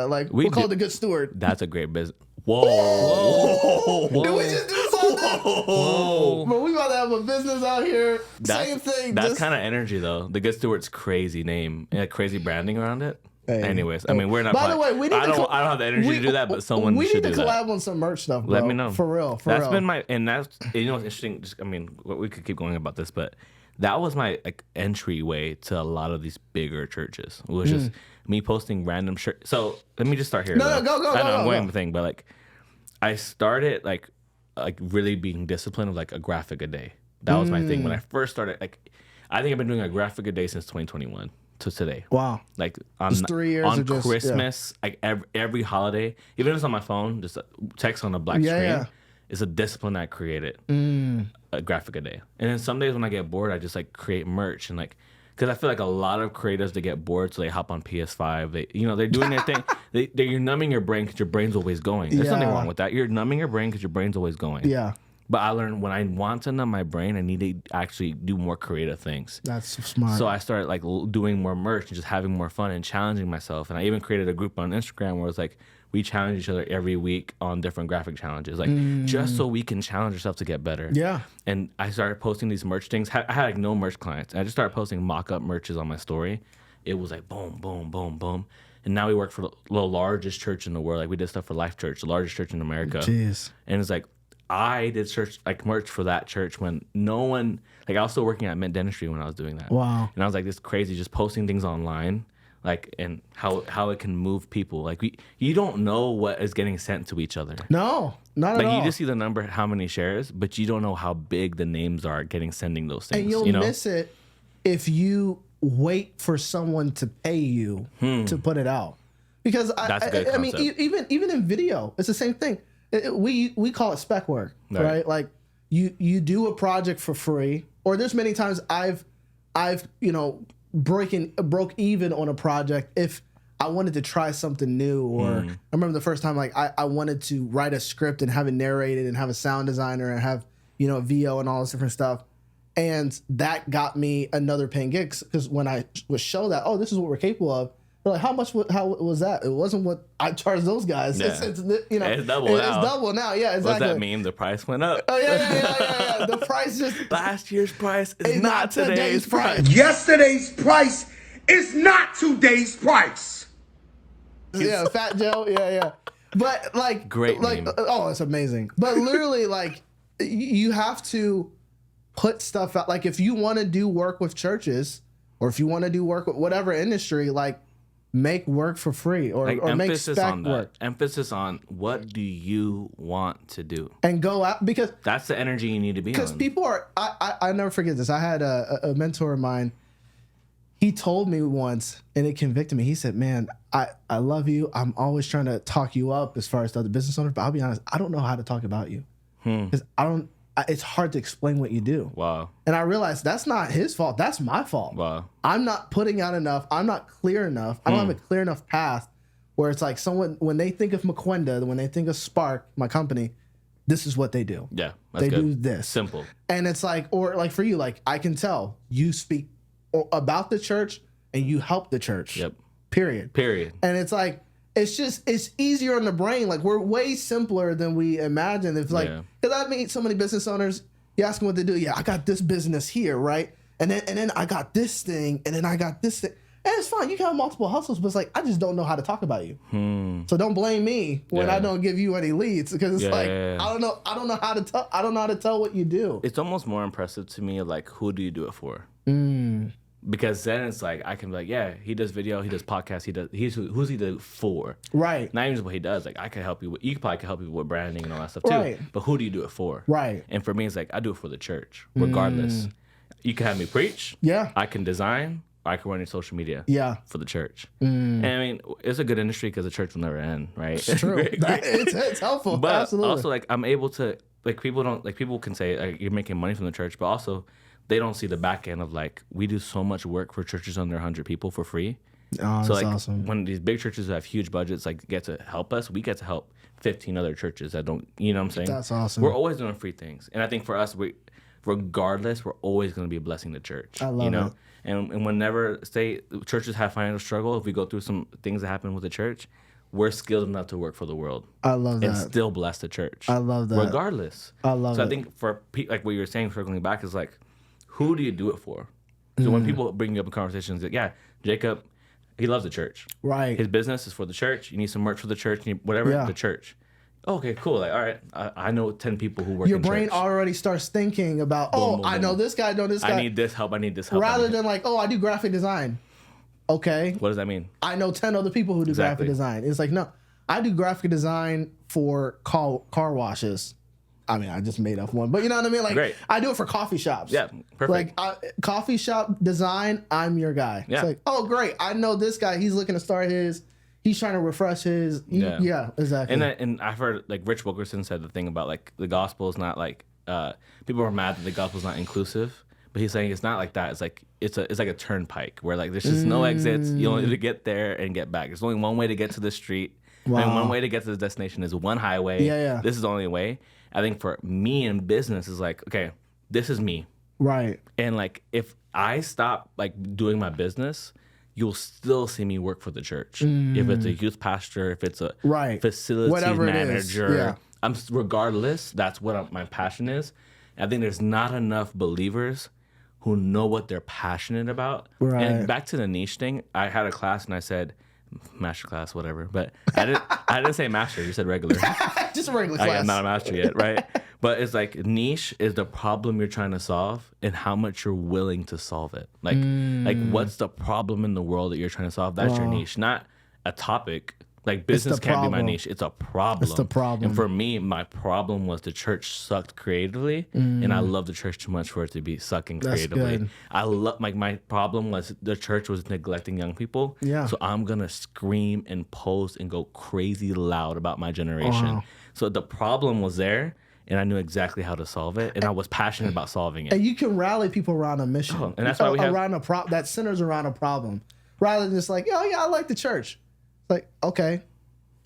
like we'll call it the Good Steward. That's a great business. Whoa. Did we just do something? Whoa. Bro, we about to have a business out here. Same thing. That's kind of energy though. The Good Steward's crazy name and crazy branding around it. Hey. Anyways, I mean, we're not. By the way, I don't have the energy to do that, but someone should do that. We need to collab on some merch stuff, bro. Let me know. For real. That's been my, and that's, what's interesting. We could keep going about this, but that was my entryway to a lot of these bigger churches. It was just me posting random shirts. So let me just start here. Go. I know I'm going the thing, but I started like really being disciplined of a graphic a day. That was my thing when I first started. I think I've been doing a graphic a day since 2021. To today. Wow. On just 3 years on of Christmas, every holiday, even if it's on my phone, just text on a black screen. It's a discipline I created. A graphic a day. And then some days when I get bored, I just create merch and because I feel like a lot of creators, they get bored, so they hop on PS5. They're doing their thing. You're numbing your brain because your brain's always going. There's nothing wrong with that. You're numbing your brain because your brain's always going. Yeah. But I learned when I want to numb my brain, I need to actually do more creative things. That's smart. So I started doing more merch and just having more fun and challenging myself. And I even created a group on Instagram where it's we challenge each other every week on different graphic challenges, just so we can challenge ourselves to get better. Yeah. And I started posting these merch things. I had no merch clients. I just started posting mock-up merches on my story. It was boom, boom, boom, boom. And now we work for the largest church in the world. We did stuff for Life Church, the largest church in America. Jeez. And it's I did merch for that church when no one, I was still working at Mint Dentistry when I was doing that. Wow. And I was this crazy, just posting things online, and how it can move people. You don't know what is getting sent to each other. No, not at all. You just see the number, how many shares, but you don't know how big the names are sending those things. And you'll miss it if you wait for someone to pay you to put it out. Because that's a good concept. I mean, even in video, it's the same thing. We call it spec work, right? You do a project for free, or there's many times I've broke even on a project if I wanted to try something new, or I remember the first time I wanted to write a script and have it narrated and have a sound designer and have a VO and all this different stuff, and that got me another paying gig because when I would show that, this is what we're capable of. They're how was that? It wasn't what I charged those guys. Yeah. It's double now. It's double now. Yeah, exactly. What does that mean? The price went up. Oh yeah. The price just last year's price is not today's price. Yesterday's price is not today's price. Yeah, Fat Joe. Yeah. But great name. It's amazing. But literally, you have to put stuff out. If you want to do work with churches, or if you want to do work with whatever industry, make work for free or make spec work. Emphasis on what do you want to do and go out, because that's the energy you need to be on. Because people are, I never forget this. I had a mentor of mine. He told me once, and it convicted me. He said, man, I love you. I'm always trying to talk you up as far as the other business owners, but I'll be honest, I don't know how to talk about you. Because it's hard to explain what you do. Wow. And I realized that's not his fault. That's my fault. Wow. I'm not putting out enough. I'm not clear enough. I don't have a clear enough path where it's like someone, when they think of Mequenda, when they think of Spark, my company, this is what they do. Yeah. They do this. Simple. And it's like, or like for you, like I can tell you speak about the church and you help the church. Yep. Period. And it's like, it's easier on the brain. Like we're way simpler than we imagine. It's like, because I meet so many business owners, you ask them what they do. Yeah, I got this business here, right? And then I got this thing, and then I got this thing. And it's fine. You can have multiple hustles, but it's like, I just don't know how to talk about you. So don't blame me when I don't give you any leads, because it's I don't know how to tell what you do. It's almost more impressive to me, like, who do you do it for? Because then it's like, I can be like, yeah, he does video, he does podcasts, who's he do for? Right. Not even just what he does. Like, I can help you. You probably can help people with branding and all that stuff too. Right. But who do you do it for? Right. And for me, it's like, I do it for the church, regardless. You can have me preach. Yeah. I can design. Or I can run your social media. Yeah. For the church. And I mean, it's a good industry because the church will never end, right? It's true. It's helpful. But absolutely. also, like, I'm able to, like, people can say, like, you're making money from the church, but also they don't see the back end of, like, we do so much work for churches under 100 people for free. Oh, so, like, awesome. when these big churches have huge budgets, like, get to help us, we get to help 15 other churches that don't, you know what I'm saying? That's awesome. We're always doing free things. And I think for us, regardless, we're always going to be a blessing to church. I love it. And whenever, say, churches have financial struggle, if we go through some things that happen with the church, we're skilled enough to work for the world. I love that. And still bless the church. I love that. Regardless. I love it. So I think for, like what you were saying, circling back, is like, who do you do it for? So when people bring you up in conversations, like, yeah, Jacob, he loves the church. Right. His business is for the church. You need some merch for the church. You need whatever, the church. Okay, cool. Like, all right, I know 10 people who work in church. Your brain already starts thinking about, I know this guy, know this guy. I need this help. Rather than like, I do graphic design. Okay. What does that mean? I know 10 other people who do graphic design. It's like, no, I do graphic design for car washes. I mean, I just made up one, but you know what I mean? Like, Great. I do it for coffee shops. Yeah, perfect. Like, coffee shop design, I'm your guy. Yeah. It's like, oh, great. I know this guy. He's looking to start his. He's trying to refresh his. Yeah, exactly. And I've heard, like, Rich Wilkerson said the thing about, like, the gospel is not like, people are mad that the gospel is not inclusive, but he's saying it's not like that. It's like, it's like a turnpike where, like, there's just no exits. You only need to get there and get back. There's only one way to get to the street. Wow. And one way to get to the destination is one highway. Yeah. This is the only way. I think for me in business is like, okay, this is me. Right. And, like, if I stop, like, doing my business, you'll still see me work for the church. If it's a youth pastor, if it's a facility whatever manager, regardless, that's what my passion is. I think there's not enough believers who know what they're passionate about. Right. And back to the niche thing, I had a class and I said, master class, whatever, but I didn't say master, you said regular. Just a regular class. I'm not a master yet, right? But it's like, niche is the problem you're trying to solve and how much you're willing to solve it. Like, what's the problem in the world that you're trying to solve? That's your niche, not a topic. Like, business can't be my niche. It's a problem. It's the problem. And for me, my problem was the church sucked creatively, and I love the church too much for it to be sucking creatively. Good. I love, like, my problem was the church was neglecting young people. Yeah. So I'm gonna scream and post and go crazy loud about my generation. Wow. So the problem was there, and I knew exactly how to solve it, and I was passionate about solving it. And you can rally people around a mission. And that's why we have that centers around a problem, rather than just like, oh yeah, I like the church. Like, okay,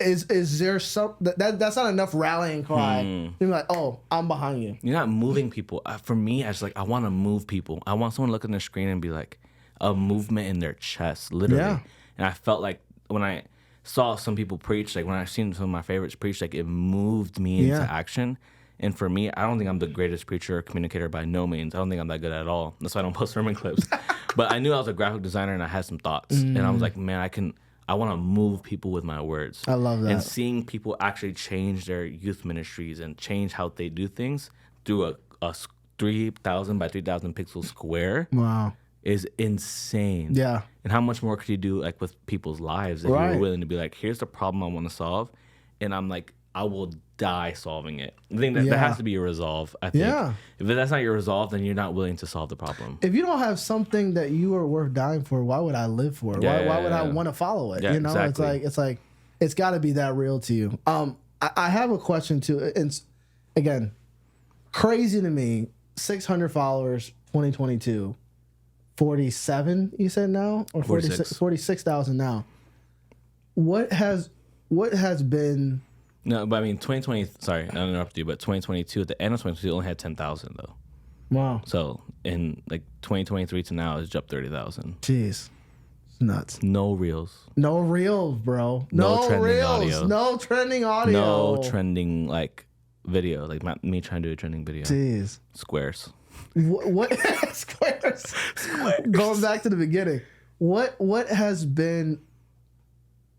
is there some that's not enough rallying cry? You're like, oh, I'm behind you. You're not moving people. For me, I want to move people. I want someone to look at their screen and be like a movement in their chest, literally. Yeah. And I felt like when I saw some people preach, like when I've seen some of my favorites preach, like it moved me into action. And for me, I don't think I'm the greatest preacher or communicator by no means. I don't think I'm that good at all. That's why I don't post sermon clips. But I knew I was a graphic designer and I had some thoughts. And I was like, man, I want to move people with my words. I love that. And seeing people actually change their youth ministries and change how they do things through a 3,000 by 3,000 pixel square. Wow. is insane. Yeah. And how much more could you do like with people's lives if you're willing to be like, here's the problem I want to solve, and I'm like, I will die solving it. I think that has to be your resolve. I think if that's not your resolve, then you're not willing to solve the problem. If you don't have something that you are worth dying for, why would I live for it? Why would I want to follow it? Yeah, you know, exactly. it's like it's got to be that real to you. I have a question too. And again, crazy to me. 600 followers, 2022. 47, you said now, or 46,000 now. What has been? No, but I mean, 2020. Sorry, I interrupted you, but 2022 at the end of 2022 only had 10,000 though. Wow. So in like 2023 to now, it's jumped 30,000. Jeez, it's nuts. No reels. No reels, bro. No trending reels. audio. No trending audio. No trending like video, like me trying to do a trending video. Jeez. Squares. What squares? Going back to the beginning, what has been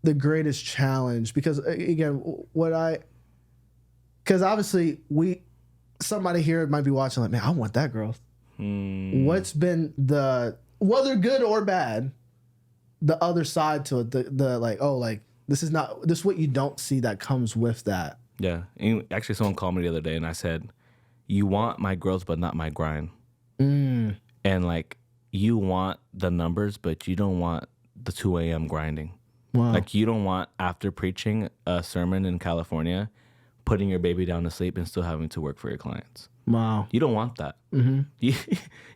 the greatest challenge? Because again, because obviously somebody here might be watching like, man, I want that growth. What's been whether good or bad, the other side to it, the like, oh, like this is what you don't see that comes with that. Yeah, and actually, someone called me the other day, and I said, you want my growth, but not my grind. And like, you want the numbers, but you don't want the 2 a.m. grinding. Wow. Like, you don't want, after preaching a sermon in California, putting your baby down to sleep and still having to work for your clients. Wow. You don't want that. You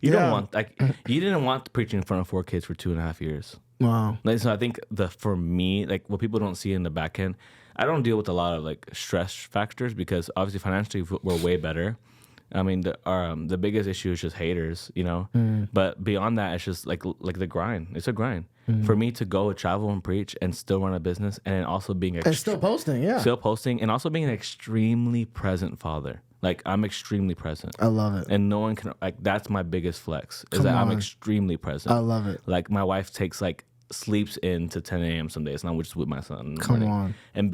don't want, like, you didn't want preaching in front of 4 kids for 2.5 years. Wow. Like, so I think for me, like, what people don't see in the back end, I don't deal with a lot of like stress factors because obviously financially we're way better. I mean, the biggest issue is just haters, you know. But beyond that, it's just like the grind. It's a grind for me to go travel and preach and still run a business, and then also being and still posting, and also being an extremely present father. Like, I'm extremely present. I love it. And no one can, like, that's my biggest flex is I'm extremely present. I love it. Like, my wife sleeps in to 10 a.m. some days, and I'm just with my son in the Come morning. on. And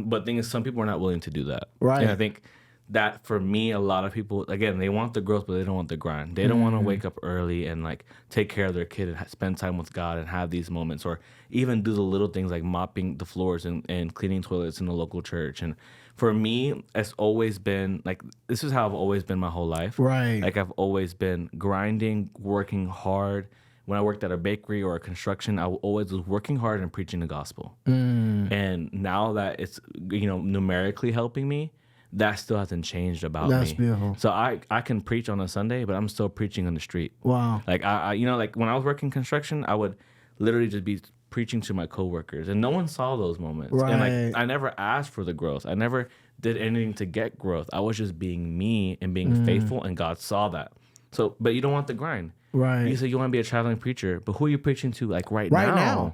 but the thing is, some people are not willing to do that. Right. And I think that for me, a lot of people, again, they want the growth, but they don't want the grind. They don't want to wake up early and like take care of their kid and spend time with God and have these moments, or even do the little things like mopping the floors and cleaning toilets in the local church. And for me, it's always been like, this is how I've always been my whole life. Right. Like, I've always been grinding, working hard. When I worked at a bakery or a construction, I always was working hard and preaching the gospel. And now that it's, numerically helping me, that still hasn't changed about me. That's beautiful. So I can preach on a Sunday, but I'm still preaching on the street. Wow. Like, I like when I was working construction, I would literally just be preaching to my coworkers, and no one saw those moments. Right. And like, I never asked for the growth. I never did anything to get growth. I was just being me and being faithful, and God saw that. So, but you don't want the grind. Right. You say you want to be a traveling preacher, but who are you preaching to like right now?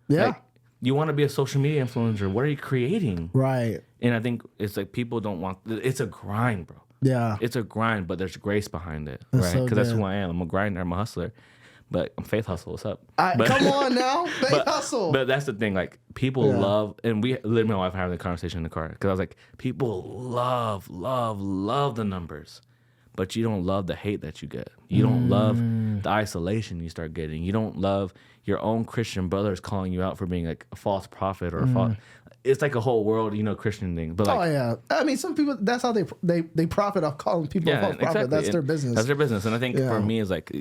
Yeah. Like, you want to be a social media influencer. What are you creating? Right. And I think it's like people don't want, it's a grind, bro. Yeah. It's a grind, but there's grace behind it. That's right? so Because that's good. who I am. I'm a grinder. I'm a hustler. But I'm Faith Hustle. What's up? Come on now. Faith Hustle. But that's the thing. Like, people love, and we literally, my wife and I having the conversation in the car. Because I was like, people love the numbers. But you don't love the hate that you get. You don't love the isolation you start getting. You don't love your own Christian brothers calling you out for being like a false prophet or a false. It's like a whole world, Christian thing. But like, oh yeah, I mean, some people, that's how they profit off calling people a false prophet. That's their business. That's their business. And I think for me, it's like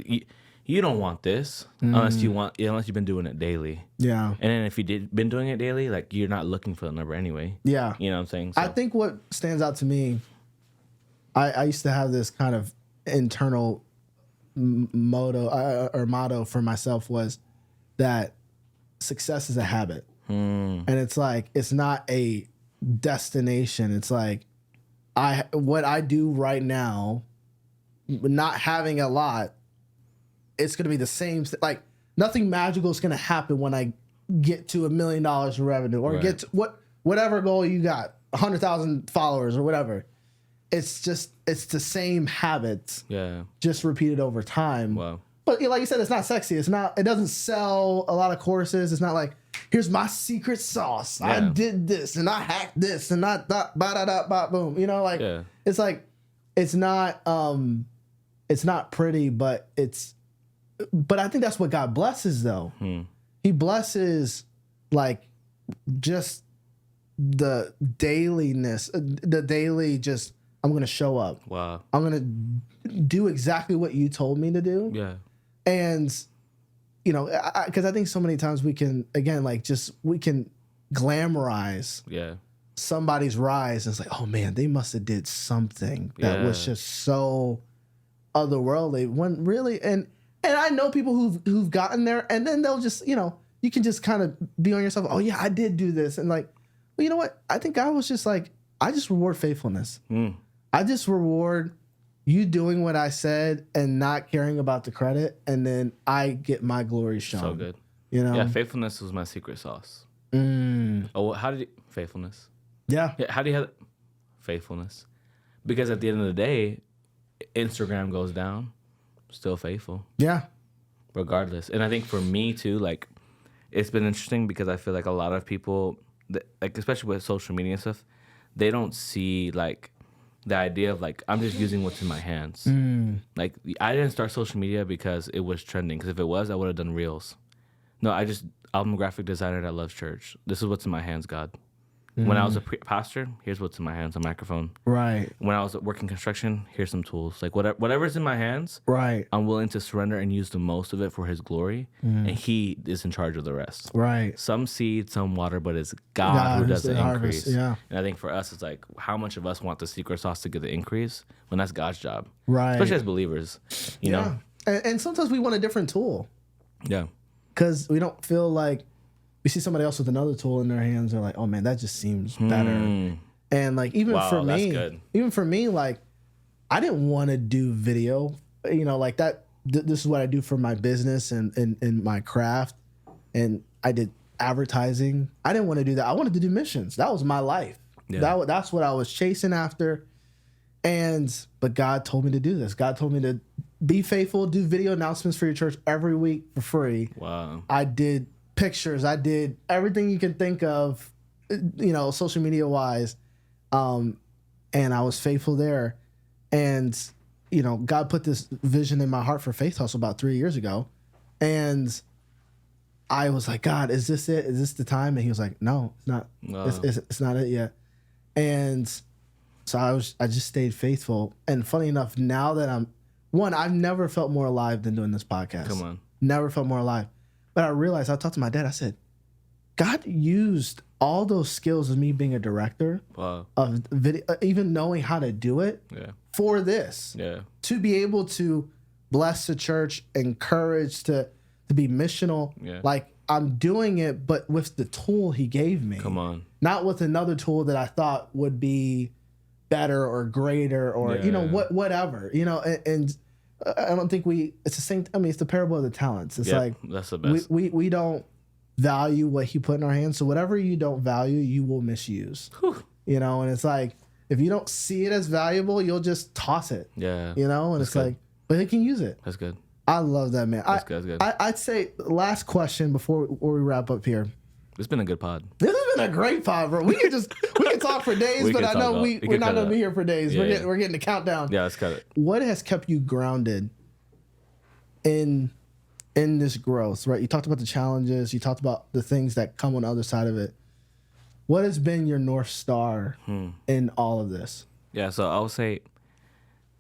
you don't want this unless you've been doing it daily. Yeah. And then if you been doing it daily, like, you're not looking for the number anyway. Yeah. You know what I'm saying? I think what stands out to me, I used to have this kind of internal motto for myself, was that success is a habit. And it's like, it's not a destination. It's like, what I do right now, not having a lot, it's going to be the same. Like, nothing magical is going to happen when I get to $1 million in revenue, or get to whatever goal you got, 100,000 followers or whatever. It's the same habits, just repeated over time. Wow. But like you said, it's not sexy. It doesn't sell a lot of courses. It's not like, here's my secret sauce. I did this and I hacked this and I boom. It's like, it's not pretty, but it's but I think that's what God blesses though. He blesses like just the dailiness, the daily just, I'm going to show up. Wow. I'm going to do exactly what you told me to do. Yeah. And, you know, because I think so many times we can, again, like we can glamorize somebody's rise. And it's like, oh man, they must have did something that was just so otherworldly. When really, and I know people who've gotten there, and then they'll just, you know, you can just kind of be on yourself. Oh yeah, I did do this. And like, well, you know what? I think God was just like, I just reward faithfulness. I just reward you doing what I said and not caring about the credit, and then I get my glory shown. So good. You know? Yeah, faithfulness was my secret sauce. Oh, how did you... Faithfulness. Yeah. How do you have... Faithfulness. Because at the end of the day, Instagram goes down, still faithful. Yeah. Regardless. And I think for me too, like, it's been interesting because I feel like a lot of people, like especially with social media and stuff, they don't see like the idea of like, I'm just using what's in my hands. Like, I didn't start social media because it was trending. Because if it was, I would have done reels. No, I'm a graphic designer that loves church. This is what's in my hands, God. When I was a pastor, here's what's in my hands, a microphone. Right. When I was working construction, here's some tools. Like whatever's in my hands, right, I'm willing to surrender and use the most of it for his glory. And he is in charge of the rest. Right. Some seed, some water, but it's God who does the increase. Yeah. And I think for us, it's like, how much of us want the secret sauce to get the increase when that's God's job? Right. Especially as believers, you know? And sometimes we want a different tool. Yeah. Because we don't feel like, we see somebody else with another tool in their hands, they're like, oh man, that just seems better. And like, even for me, like, I didn't want to do video, you know, like that. This is what I do for my business and my craft. And I did advertising. I didn't want to do that. I wanted to do missions. That was my life. Yeah. That's what I was chasing after. But God told me to do this. God told me to be faithful, do video announcements for your church every week for free. Wow. I did pictures. I did everything you can think of, you know, social media wise. And I was faithful there. And, you know, God put this vision in my heart for Faith Hustle about 3 years ago. And I was like, God, is this it? Is this the time? And he was like, no, it's not. No. It's not it yet. And so I just stayed faithful. And funny enough, now that I've never felt more alive than doing this podcast. Come on. Never felt more alive. But I realized, I talked to my dad, I said, God used all those skills of me being a director of video, even knowing how to do it for this. Yeah. To be able to bless the church, encourage to be missional. Yeah. Like, I'm doing it, but with the tool he gave me. Come on. Not with another tool that I thought would be better or greater or, you know, whatever, you know, and I don't think it's the same. I mean, it's the parable of the talents. It's like, that's the best. We don't value what he put in our hands. So whatever you don't value, you will misuse. Whew. You know, and it's like, if you don't see it as valuable, you'll just toss it. Yeah. You know, and that's it's good. Like, but he can use it. That's good. I love that, man. That's good. I'd say last question before we wrap up here. It's been a good pod. This has been a great pod, bro. We can talk for days, but I know we're not going to be here for days. Yeah, we're getting the countdown. Yeah, let's cut it. What has kept you grounded in this growth, right? You talked about the challenges. You talked about the things that come on the other side of it. What has been your North Star in all of this? Yeah, so I would say,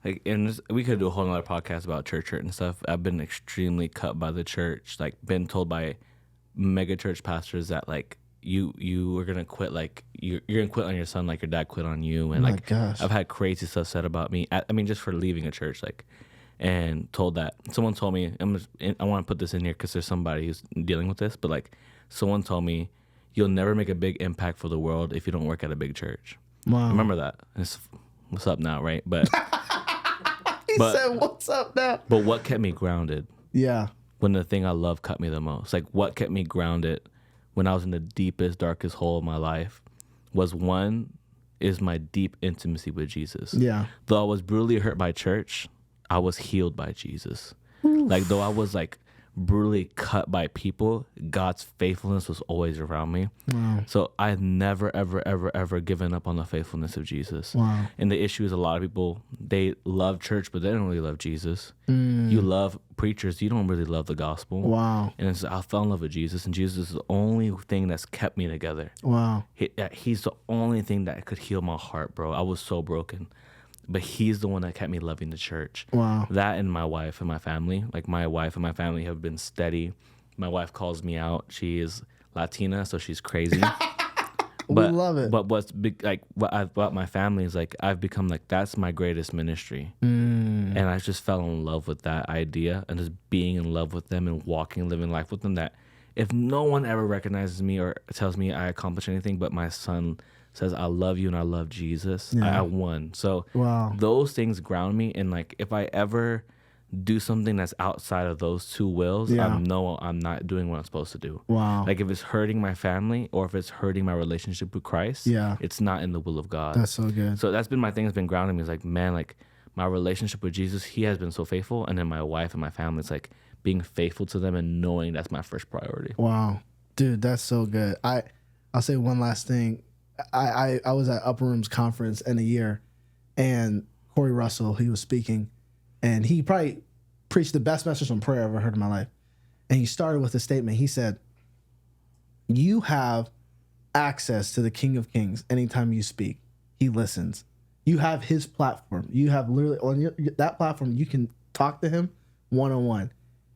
like, we could do a whole nother podcast about church hurt and stuff. I've been extremely cut by the church, like, been told by mega church pastors that like you are gonna quit, like you're gonna quit on your son like your dad quit on you, and I've had crazy stuff said about me. I mean, just for leaving a church, like, and told that someone told me I want to put this in here because there's somebody who's dealing with this, but like someone told me you'll never make a big impact for the world if you don't work at a big church. Wow. Remember that. It's what's up now, right? But he said what's up now. But what kept me grounded? Yeah. When the thing I love cut me the most. Like, what kept me grounded when I was in the deepest, darkest hole of my life was my deep intimacy with Jesus. Yeah. Though I was brutally hurt by church, I was healed by Jesus. Oof. Like, though I was like brutally cut by people, God's faithfulness was always around me. Wow. So I've never, ever, ever, ever given up on the faithfulness of Jesus. Wow. And the issue is a lot of people, they love church, but they don't really love Jesus. You love preachers, you don't really love the gospel. Wow. And I fell in love with Jesus, and Jesus is the only thing that's kept me together. Wow. He's the only thing that could heal my heart, bro. I was so broken. But he's the one that kept me loving the church. Wow. That and my wife and my family. Like, my wife and my family have been steady. My wife calls me out. She is Latina, so she's crazy. We love it. But what's big, like, what I've brought my family is, like, I've become, like, that's my greatest ministry. And I just fell in love with that idea and just being in love with them and walking, living life with them, that if no one ever recognizes me or tells me I accomplished anything, but my son says, I love you and I love Jesus, I won. So those things ground me. And, like, if I ever do something that's outside of those two wills, I know I'm not doing what I'm supposed to do. Wow. Like, if it's hurting my family or if it's hurting my relationship with Christ, it's not in the will of God. That's so good. So that's been my thing, that's been grounding me. It's like, man, like, my relationship with Jesus, he has been so faithful. And then my wife and my family, it's like being faithful to them and knowing that's my first priority. Wow. Dude, that's so good. I'll say one last thing. I was at Upper Room's conference in a year, and Corey Russell, he was speaking, and he probably preached the best message on prayer I've ever heard in my life. And he started with a statement. He said, you have access to the King of Kings anytime you speak. He listens. You have his platform. You have literally on that platform, you can talk to him one-on-one.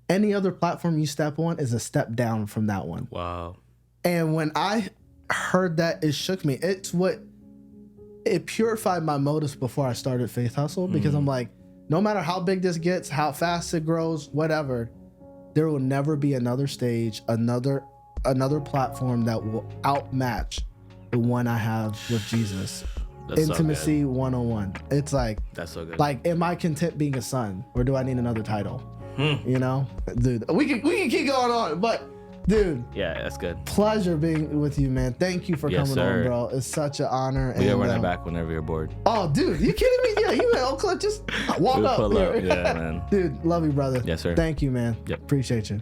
Any other platform you step on is a step down from that one. Wow. And when I heard that, it shook me. It purified my motives before I started Faith Hustle, because I'm like, no matter how big this gets, how fast it grows, whatever, there will never be another stage, another platform that will outmatch the one I have with Jesus. That's intimacy so 101. It's like, that's so good. Like, am I content being a son, or do I need another title? You know, dude, we can keep going on, but dude, yeah, that's good. Pleasure being with you, man. Thank you for coming on, bro. It's such an honor. We gotta run it back whenever you're bored. Oh, dude, you kidding me? Yeah, you in Oak Cliff, just walk up here. Yeah, man. Dude, love you, brother. Yes, sir. Thank you, man. Yep. Appreciate you.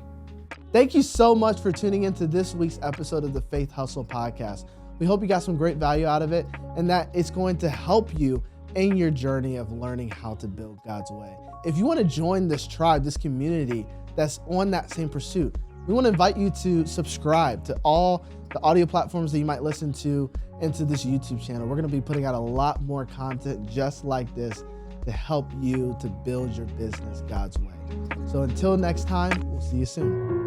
Thank you so much for tuning into this week's episode of the Faith Hustle podcast. We hope you got some great value out of it, and that it's going to help you in your journey of learning how to build God's way. If you want to join this tribe, this community that's on that same pursuit, we want to invite you to subscribe to all the audio platforms that you might listen to, and to this YouTube channel. We're going to be putting out a lot more content just like this to help you to build your business God's way. So until next time, we'll see you soon.